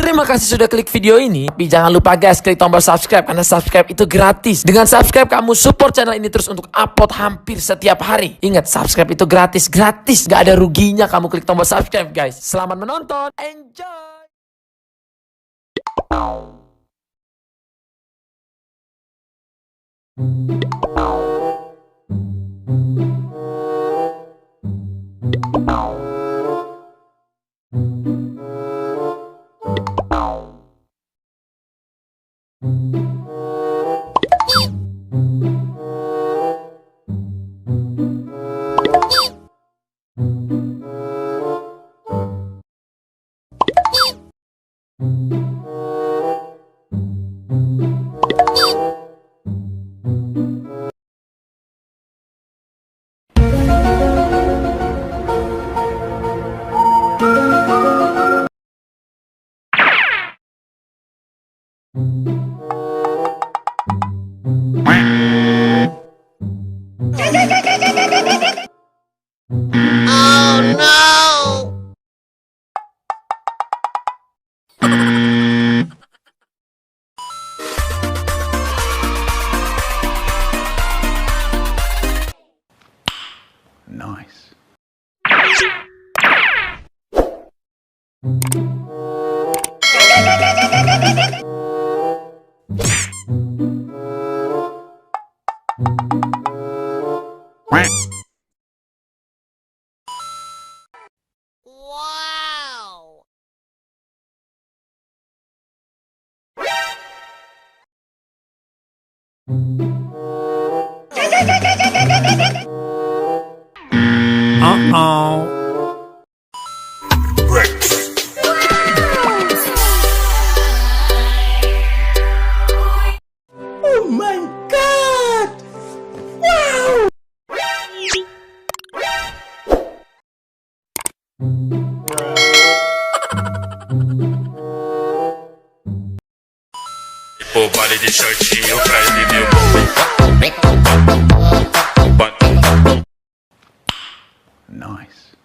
Terima kasih sudah klik video ini. Tapi jangan lupa guys, klik tombol subscribe karena subscribe itu gratis. Dengan subscribe kamu support channel ini terus untuk upload hampir setiap hari. Ingat, subscribe itu gratis, gak ada ruginya kamu klik tombol subscribe guys. Selamat menonton, enjoy. Oh no! Nice. Wow! Uh-oh. Oh my God! Wow! O baile de shortinho pra exibir o Nice.